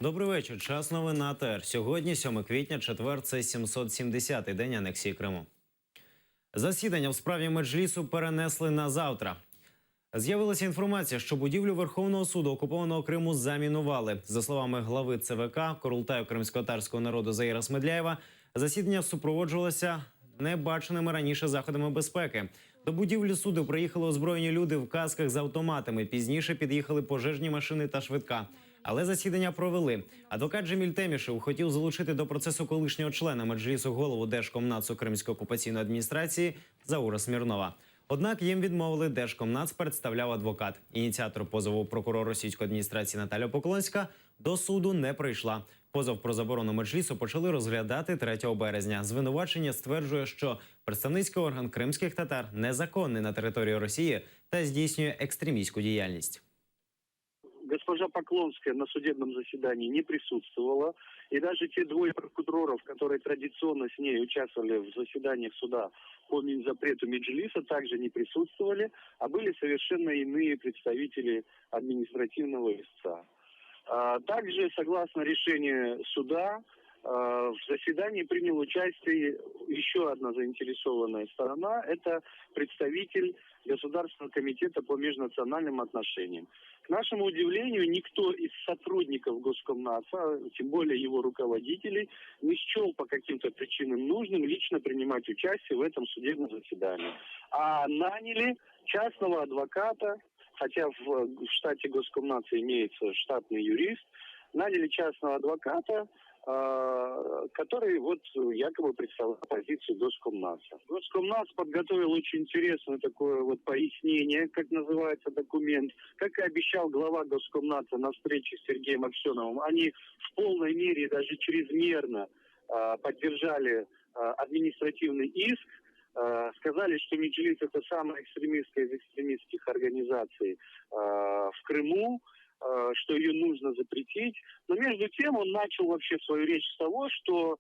Добрий вечір. Час новин на АТР. Сьогодні, 7 квітня, четвер, це 770-й день анексії Криму. Засідання в справі Меджлісу перенесли на завтра. З'явилася інформація, що будівлю Верховного суду окупованого Криму замінували. За словами глави ЦВК, Курултаю кримськотатарського народу Заїра Смедляєва, засідання супроводжувалося небаченими раніше заходами безпеки. До будівлі суду приїхали озброєні люди в касках з автоматами. Пізніше під'їхали пожежні машини та швидка. Але засідання провели. Адвокат Джеміль Темішев хотів залучити до процесу колишнього члена Меджлісу голову Держкомнацу Кримської окупаційної адміністрації Заура Смірнова. Однак їм відмовили. Держкомнац представляв адвокат. Ініціатор позову, прокурор російської адміністрації Наталя Поклонська, до суду не прийшла. Позов про заборону Меджлісу почали розглядати 3 березня. Звинувачення стверджує, що представницький орган кримських татар незаконний на території Росії та здійснює екстремістську діяльність. Госпожа Поклонская на судебном заседании не присутствовала. И даже те двое прокуроров, которые традиционно с ней участвовали в заседаниях суда по запрету Меджлиса, также не присутствовали, а были совершенно иные представители административного истца. Также, согласно решению суда, в заседании принял участие еще одна заинтересованная сторона. Это представитель Государственного комитета по межнациональным отношениям. К нашему удивлению, никто из сотрудников Госкомнатса, тем более его руководителей, не счел по каким-то причинам нужным лично принимать участие в этом судебном заседании. А наняли частного адвоката, хотя в штате Госкомнатса имеется штатный юрист, наняли частного адвоката, который вот якобы представлял позицию Госкомнатса. Госкомнатс подготовил очень интересное такое вот пояснение, как называется документ. Как и обещал глава Госкомнатса на встрече с Сергеем Аксеновым, они в полной мере, даже чрезмерно поддержали административный иск, сказали, что Меджлис — это самая экстремистская из экстремистских организаций в Крыму, что ее нужно запретить. Но между тем он начал вообще свою речь с того, что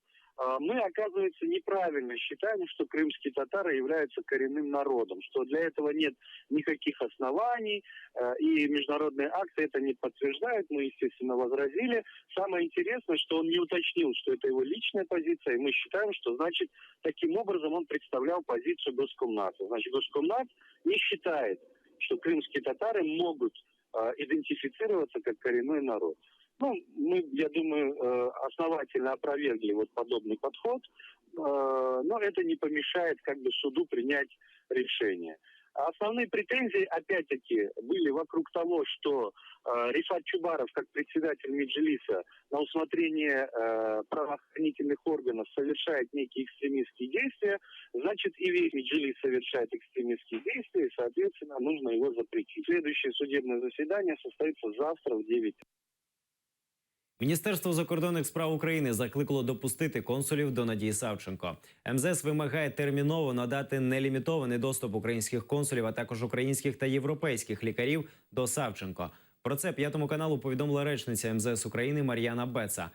мы, оказывается, неправильно считаем, что крымские татары являются коренным народом, что для этого нет никаких оснований, и международные акты это не подтверждают. Мы, естественно, возразили. Самое интересное, что он не уточнил, что это его личная позиция, и мы считаем, что, значит, таким образом он представлял позицию Госкомнатса. Значит, Госкомнатс не считает, что крымские татары могут идентифицироваться как коренной народ. Ну, мы, я думаю, основательно опровергли вот подобный подход, но это не помешает как бы суду принять решение. Основные претензии, опять-таки, были вокруг того, что Рифат Чубаров, как председатель Меджлиса, на усмотрение правоохранительных органов совершает некие экстремистские действия, значит, и весь Меджлис совершает экстремистские действия, и, соответственно, нужно его запретить. Следующее судебное заседание состоится завтра в 9. Міністерство закордонних справ України закликало допустити консулів до Надії Савченко. МЗС вимагає терміново надати нелімітований доступ українських консулів, а також українських та європейських лікарів до Савченко. Про це П'ятому каналу повідомила речниця МЗС України Мар'яна Беца.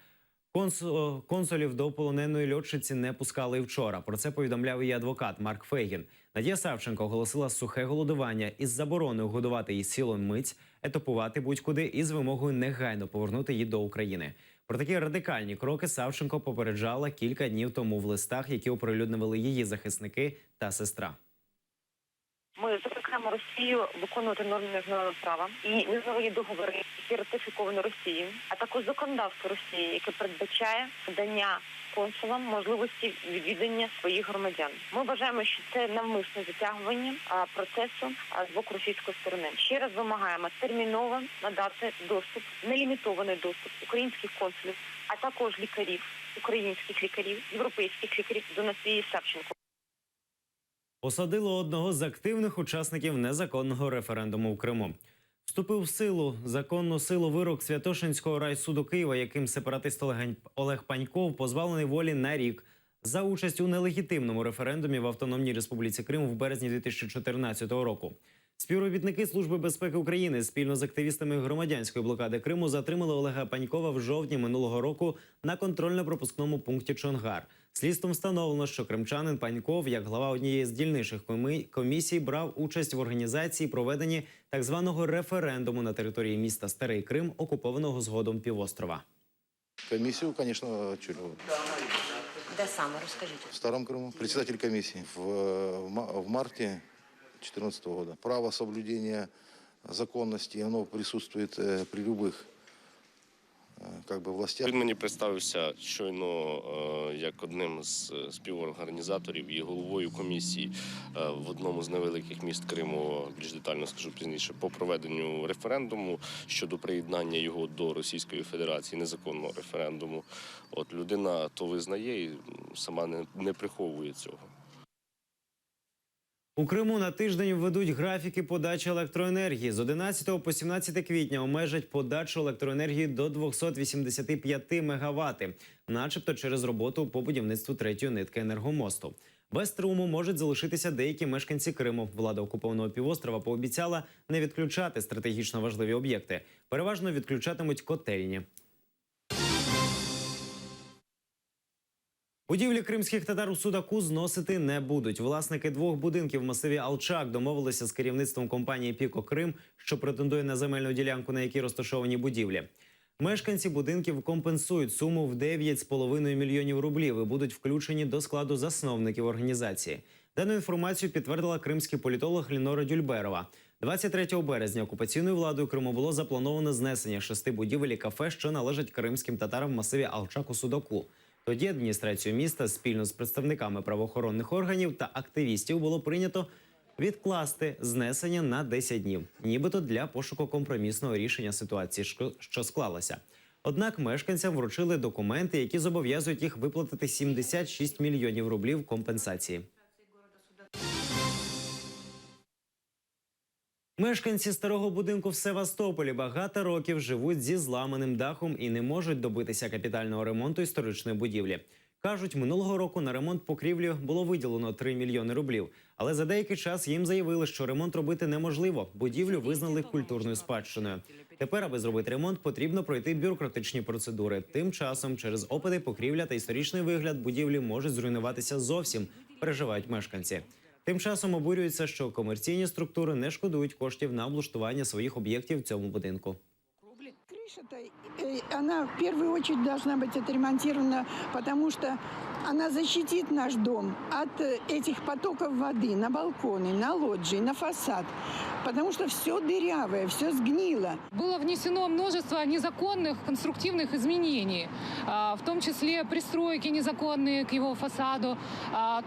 Консулів до полоненої льотчиці не пускали і вчора. Про це повідомляв і адвокат Марк Фейгін. Надія Савченко оголосила сухе голодування із забороною годувати її сілою миць, етапувати будь-куди і з вимогою негайно повернути її до України. Про такі радикальні кроки Савченко попереджала кілька днів тому в листах, які оприлюднювали її захисники та сестра. Ми закликаємо Росію виконувати норми міжнародного права і міжнародні договори, які ратифіковані Росією, а також законодавство Росії, яке передбачає надання консулам можливості відвідання своїх громадян. Ми вважаємо, що це навмисне затягування процесу з боку російської сторони. Ще раз вимагаємо терміново надати доступ, нелімітований доступ українських консулів, а також лікарів, українських лікарів, європейських лікарів до Надії Савченко. Посадило одного з активних учасників незаконного референдуму в Криму. Вступив в силу законну силу вирок Святошинського райсуду Києва, яким сепаратист Олег Паньков позбавлений волі на рік за участь у нелегітимному референдумі в Автономній Республіці Крим в березні 2014 року. Співробітники Служби безпеки України спільно з активістами громадянської блокади Криму затримали Олега Панькова в жовтні минулого року на контрольно-пропускному пункті Чонгар. Слідством встановлено, що кримчанин Паньков, як глава однієї з дільничних комісій, брав участь в організації проведенні так званого референдуму на території міста Старий Крим, окупованого згодом півострова. Комиссию, конечно, чули. Де саме, розкажіть? В Старом Крыму. Председатель комиссии в марте 2014 года. Право соблюдения законности, оно присутствует при любых властях. Він мені представився щойно як одним з співорганізаторів і головою комісії в одному з невеликих міст Криму, більш детально скажу пізніше, по проведенню референдуму щодо приєднання його до Російської Федерації, незаконного референдуму. От людина то визнає і сама не приховує цього. У Криму на тиждень введуть графіки подачі електроенергії. З 11 по 17 квітня обмежать подачу електроенергії до 285 МВт, начебто через роботу по будівництву третьої нитки енергомосту. Без струму можуть залишитися деякі мешканці Криму. Влада окупованого півострова пообіцяла не відключати стратегічно важливі об'єкти. Переважно відключатимуть котельні. Будівлі кримських татар у Судаку зносити не будуть. Власники двох будинків в масиві Алчак домовилися з керівництвом компанії «Піко Крим», що претендує на земельну ділянку, на якій розташовані будівлі. Мешканці будинків компенсують суму в 9,5 мільйонів рублів і будуть включені до складу засновників організації. Дану інформацію підтвердила кримський політолог Лінора Дюльберова. 23 березня окупаційною владою Криму було заплановано знесення 6 будівель і кафе, що належать кримським татарам в масиві Алчак у Судаку. Тоді адміністрацію міста спільно з представниками правоохоронних органів та активістів було прийнято відкласти знесення на 10 днів, нібито для пошуку компромісного рішення ситуації, що склалася. Однак мешканцям вручили документи, які зобов'язують їх виплатити 76 мільйонів рублів компенсації. Мешканці старого будинку в Севастополі багато років живуть зі зламаним дахом і не можуть добитися капітального ремонту історичної будівлі. Кажуть, минулого року на ремонт покрівлі було виділено 3 мільйони рублів. Але за деякий час їм заявили, що ремонт робити неможливо. Будівлю визнали культурною спадщиною. Тепер, аби зробити ремонт, потрібно пройти бюрократичні процедури. Тим часом через опади покрівля та історичний вигляд будівлі можуть зруйнуватися зовсім, переживають мешканці. Тим часом обурюються, що комерційні структури не шкодують коштів на облаштування своїх об'єктів в цьому будинку. Крыша-то, она в первую очередь должна быть отремонтирована, потому что она защитит наш дом от этих потоков воды на балконы, на лоджии, на фасад. Потому что все дырявое, все сгнило. Было внесено множество незаконных конструктивных изменений, в том числе пристройки незаконные к его фасаду.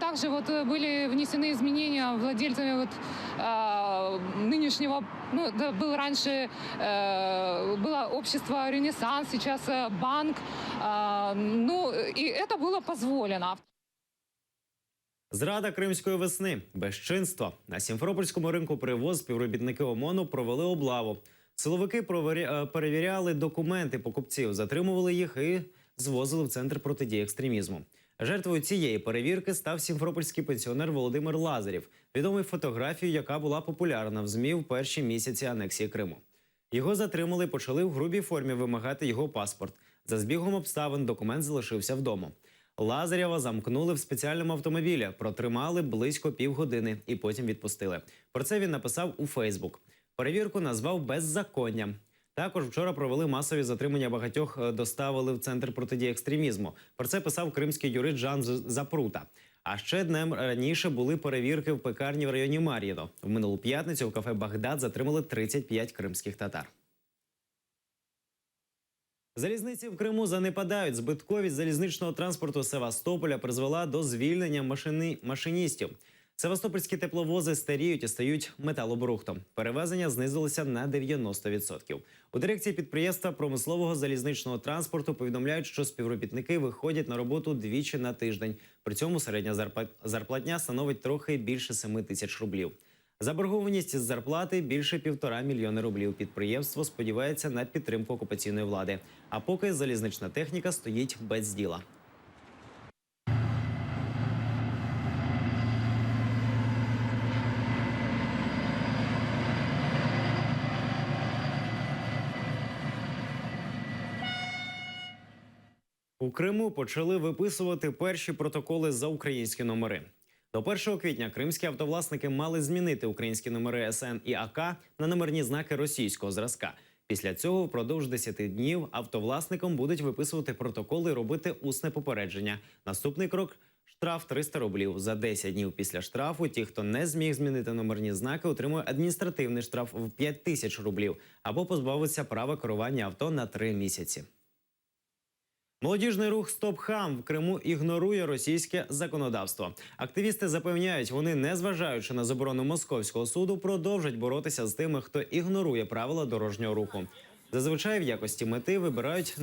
Также были внесены изменения владельцами нынешнего, это был раньше было общество «Ренессанс», сейчас банк. И это было позволено. Зрада кримської весни, безчинство. На Сімферопольському ринку привоз співробітники ОМОНу провели облаву. Силовики перевіряли документи покупців, затримували їх і звозили в Центр протидії екстремізму. Жертвою цієї перевірки став сімферопольський пенсіонер Володимир Лазарєв, відомий фотографією, яка була популярна в ЗМІ в перші місяці анексії Криму. Його затримали і почали в грубій формі вимагати його паспорт. За збігом обставин документ залишився вдома. Лазарєва замкнули в спеціальному автомобілі, протримали близько півгодини і потім відпустили. Про це він написав у Фейсбук. Перевірку назвав беззаконням. Також вчора провели масові затримання багатьох, доставили в Центр протидії екстремізму. Про це писав кримський юрист Жан Запрута. А ще днем раніше були перевірки в пекарні в районі Мар'їно. В минулу п'ятницю в кафе «Багдад» затримали 35 кримських татар. Залізниці в Криму занепадають. Збитковість залізничного транспорту Севастополя призвела до звільнення машиністів. Севастопольські тепловози старіють і стають металобрухтом. Перевезення знизилися на 90%. У дирекції підприємства промислового залізничного транспорту повідомляють, що співробітники виходять на роботу двічі на тиждень. При цьому середня зарплатня становить трохи більше 7 тисяч рублів. Заборгованість із зарплати більше 1,5 мільйона рублів. Підприємство сподівається на підтримку окупаційної влади. А поки залізнична техніка стоїть без діла. У Криму почали виписувати перші протоколи за українські номери. До 1 квітня кримські автовласники мали змінити українські номери СН і АК на номерні знаки російського зразка. Після цього впродовж 10 днів автовласникам будуть виписувати протоколи і робити усне попередження. Наступний крок – штраф 300 рублів. За 10 днів після штрафу ті, хто не зміг змінити номерні знаки, отримує адміністративний штраф в 5000 рублів або позбавиться права керування авто на 3 місяці. Молодіжний рух «Стоп Хам» в Криму ігнорує російське законодавство. Активісти запевняють, вони, незважаючи на заборону московського суду, продовжать боротися з тими, хто ігнорує правила дорожнього руху. Зазвичай в якості мети вибирають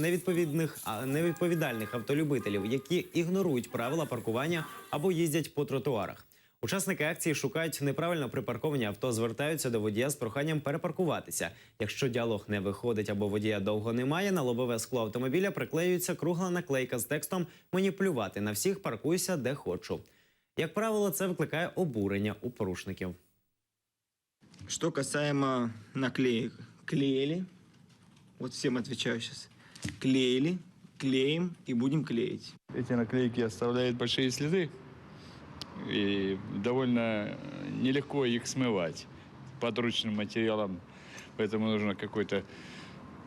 невідповідальних автолюбителів, які ігнорують правила паркування або їздять по тротуарах. Учасники акції шукають неправильно припарковані авто, звертаються до водія з проханням перепаркуватися. Якщо діалог не виходить або водія довго немає, на лобове скло автомобіля приклеюється кругла наклейка з текстом «Мені плювати на всіх, паркуйся де хочу». Як правило, це викликає обурення у порушників. Что касаемо наклеек. Клеили. Вот всем отвечаю сейчас. Клеили, клеим и будем клеить. Эти наклейки оставляют большие следы, и довольно нелегко их смывать подручным материалом, поэтому нужно какой-то,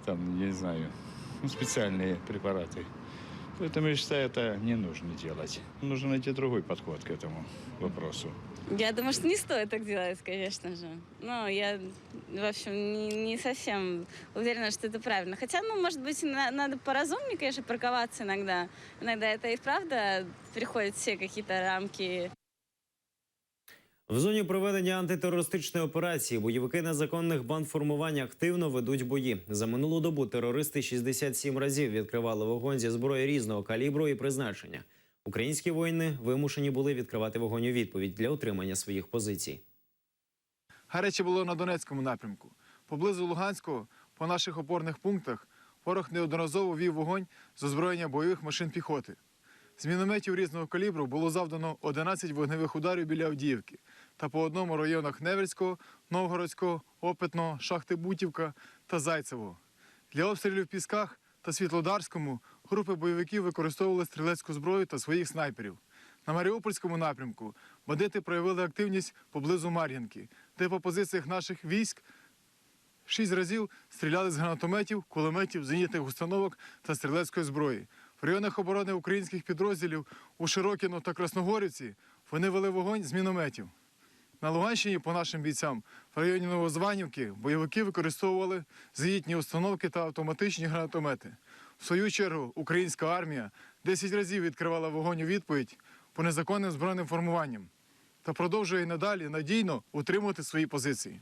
там, я не знаю, специальные препараты. Поэтому я считаю, это не нужно делать. Нужно найти другой подход к этому вопросу. Я думаю, что не стоит так делать, конечно же. Но я, в общем, не совсем уверена, что это правильно. Хотя, может быть, надо поразумнее, конечно, парковаться иногда. Иногда это и правда переходят все какие-то рамки. В зоні проведення антитерористичної операції бойовики незаконних бандформувань активно ведуть бої. За минулу добу терористи 67 разів відкривали вогонь зі зброї різного калібру і призначення. Українські воїни вимушені були відкривати вогонь у відповідь для утримання своїх позицій. Гаряче було на Донецькому напрямку. Поблизу Луганського, по наших опорних пунктах, ворог неодноразово вів вогонь з озброєння бойових машин піхоти. З мінометів різного калібру було завдано 11 вогневих ударів біля Авдіївки та по одному районах Невельського, Новгородського, Опитного, Шахти Бутівка та Зайцевого. Для обстрілів в Пісках та Світлодарському групи бойовиків використовували стрілецьку зброю та своїх снайперів. На Маріупольському напрямку бандити проявили активність поблизу Мар'їнки, де по позиціях наших військ 6 разів стріляли з гранатометів, кулеметів, зенітних установок та стрілецької зброї. В районах оборони українських підрозділів у Широкіно та Красногорівці вони вели вогонь з мінометів. На Луганщині по нашим бійцям в районі Новозванівки бойовики використовували зенітні установки та автоматичні гранатомети. В свою чергу українська армія 10 разів відкривала вогонь у відповідь по незаконним збройним формуванням та продовжує надалі надійно утримувати свої позиції.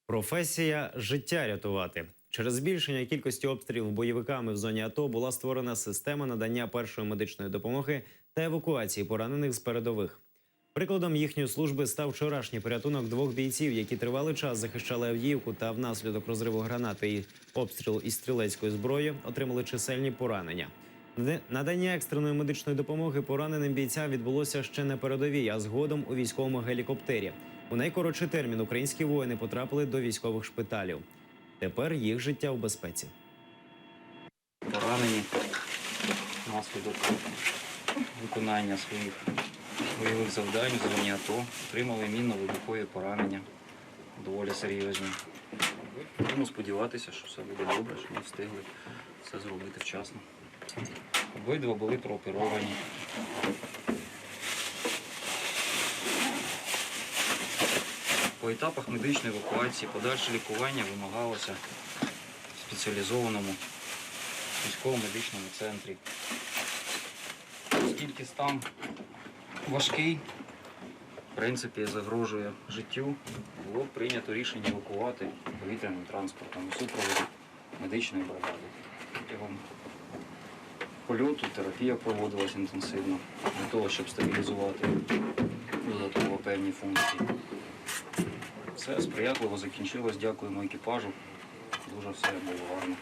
Професія – життя рятувати. Через збільшення кількості обстрілів бойовиками в зоні АТО була створена система надання першої медичної допомоги та евакуації поранених з передових. Прикладом їхньої служби став вчорашній порятунок 2 бійців, які тривалий час захищали Авдіївку та внаслідок розриву гранати і обстрілу із стрілецької зброї отримали чисельні поранення. Надання екстреної медичної допомоги пораненим бійцям відбулося ще на передовій, а згодом у військовому гелікоптері. У найкоротший термін українські воїни потрапили до військових шпиталів. Тепер їх життя в безпеці. Поранені внаслідок виконання своїх бойових завдань в зоні АТО, отримали мінно-вибухові поранення, доволі серйозні. Будемо сподіватися, що все буде добре, що ми встигли все зробити вчасно. Обидва були прооперовані. По етапах медичної евакуації подальше лікування вимагалося в спеціалізованому військово-медичному центрі. Оскільки стан важкий, в принципі, загрожує життю, було прийнято рішення евакувати повітряним транспортом у супроводі медичної бригади. Протягом польоту терапія проводилась інтенсивно для того, щоб стабілізувати додатково певні функції. Все сприятливо закінчилось, дякуємо екіпажу. Дуже все було гарно,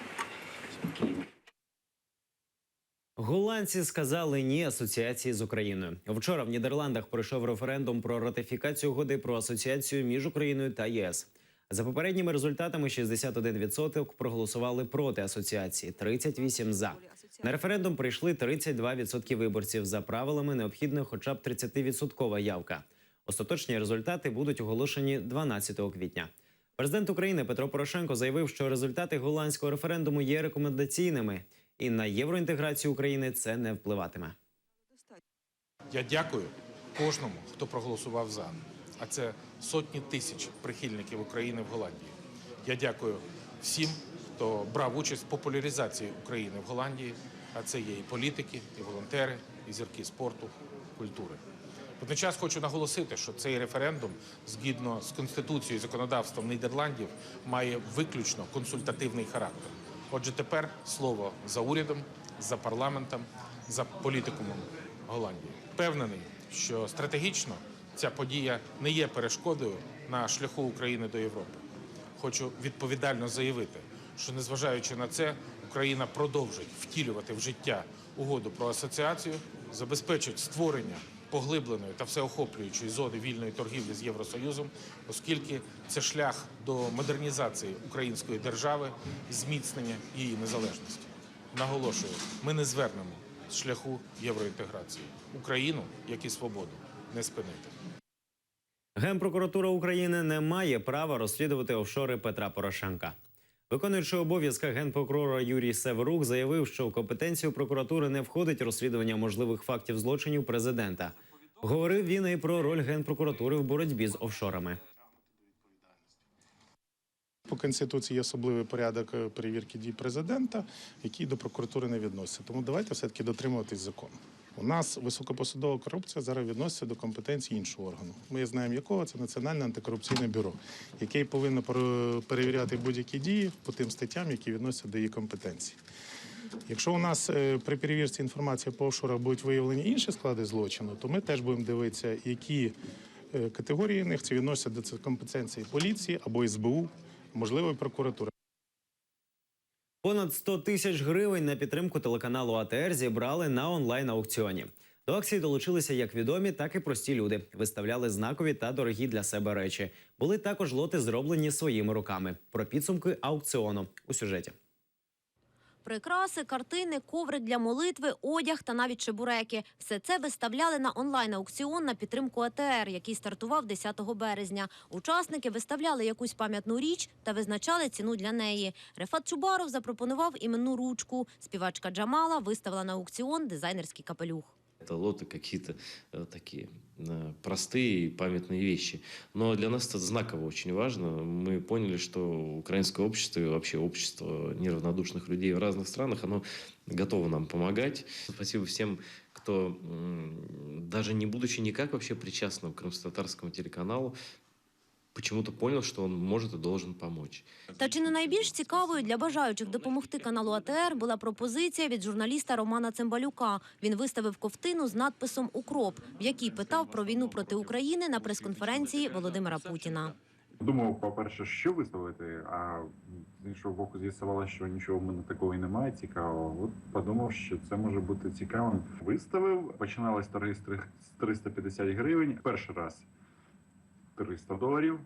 спокійно. Голландці сказали «ні» асоціації з Україною. Вчора в Нідерландах пройшов референдум про ратифікацію угоди про асоціацію між Україною та ЄС. За попередніми результатами 61% проголосували проти асоціації, 38% – за. На референдум прийшли 32% виборців. За правилами необхідна хоча б 30% явка. Остаточні результати будуть оголошені 12 квітня. Президент України Петро Порошенко заявив, що результати голландського референдуму є рекомендаційними, і на євроінтеграцію України це не впливатиме. Я дякую кожному, хто проголосував «за», а це сотні тисяч прихильників України в Голландії. Я дякую всім, хто брав участь в популяризації України в Голландії, а це є і політики, і волонтери, і зірки спорту, культури. Водночас хочу наголосити, що цей референдум, згідно з Конституцією і законодавством Нідерландів, має виключно консультативний характер. Отже, тепер слово за урядом, за парламентом, за політикумом Голландії. Впевнений, що стратегічно ця подія не є перешкодою на шляху України до Європи. Хочу відповідально заявити, що незважаючи на це, Україна продовжить втілювати в життя угоду про асоціацію, забезпечить створення поглибленої та всеохоплюючої зони вільної торгівлі з Євросоюзом, оскільки це шлях до модернізації української держави і зміцнення її незалежності. Наголошую, ми не звернемо з шляху євроінтеграції. Україну, як і свободу, не спинити. Генпрокуратура України не має права розслідувати офшори Петра Порошенка. Виконуючий обов'язки генпрокурора Юрій Северук заявив, що в компетенцію прокуратури не входить розслідування можливих фактів злочинів президента. Говорив він і про роль Генпрокуратури в боротьбі з офшорами. По Конституції є особливий порядок перевірки дій президента, який до прокуратури не відноситься. Тому давайте все-таки дотримуватись закону. У нас високопосадова корупція зараз відноситься до компетенції іншого органу. Ми знаємо, якого це Національне антикорупційне бюро, яке повинно перевіряти будь-які дії по тим статтям, які відносяться до її компетенції. Якщо у нас при перевірці інформації по офшорах будуть виявлені інші склади злочину, то ми теж будемо дивитися, які категорії них це відносяться до компетенції поліції або СБУ, можливо, і прокуратури. Понад 100 тисяч гривень на підтримку телеканалу АТР зібрали на онлайн-аукціоні. До акції долучилися як відомі, так і прості люди. Виставляли знакові та дорогі для себе речі. Були також лоти, зроблені своїми руками. Про підсумки аукціону у сюжеті. Прикраси, картини, коврик для молитви, одяг та навіть чебуреки. Все це виставляли на онлайн-аукціон на підтримку АТР, який стартував 10 березня. Учасники виставляли якусь пам'ятну річ та визначали ціну для неї. Рефат Чубаров запропонував іменну ручку. Співачка Джамала виставила на аукціон дизайнерський капелюх. Это лоты какие-то такие простые памятные вещи. Но для нас это знаково очень важно. Мы поняли, что украинское общество и вообще общество неравнодушных людей в разных странах, оно готово нам помогать. Спасибо всем, кто, даже не будучи никак вообще причастным к крымско-татарскому телеканалу, почему-то понял, что он может и должен помочь. Та чи не найбільш цікавою для бажаючих допомогти каналу АТР була пропозиція від журналіста Романа Цимбалюка. Він виставив ковтину з надписом «Укроп», в якій питав про війну проти України на прес-конференції Володимира Путіна. Думав, по-перше, що виставити, а з іншого боку з'ясувалося, що нічого в мене такого і немає цікавого. От подумав, що це може бути цікавим. Виставив, починалось торги з 350 гривень. Перший раз $300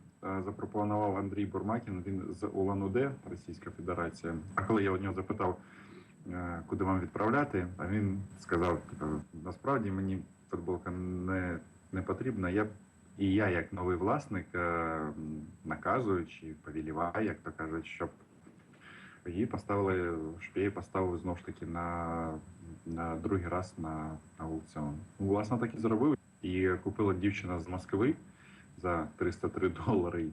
запропонував Андрій Бурмакін, він з Улан-Удэ, Російська Федерація. А коли я у нього запитав, куди вам відправляти, а він сказав, насправді мені футболка не потрібна, я як новий власник наказую чи повеліваю, як то кажуть, щоб її поставили, щоб я її поставив знову ж таки на другий раз на аукціон. Власне, так і зробив. І купила дівчина з Москви за $303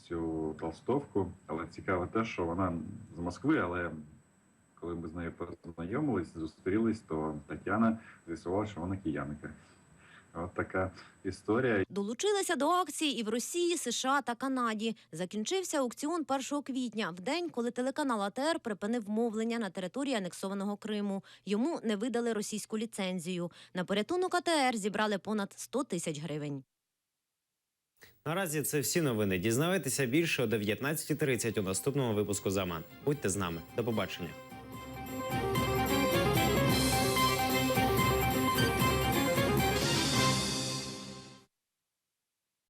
цю толстовку. Але цікаво те, що вона з Москви, але коли ми з нею познайомились, зустрілись, то Тетяна з'ясувала, що вона киянка. От така історія. Долучилися до акції і в Росії, США та Канаді. Закінчився аукціон 1 квітня, в день, коли телеканал АТР припинив мовлення на території анексованого Криму. Йому не видали російську ліцензію. На порятунок АТР зібрали понад 100 тисяч гривень. Наразі це всі новини. Дізнавайтеся більше о 19:30 у наступному випуску «Заман». Будьте з нами. До побачення.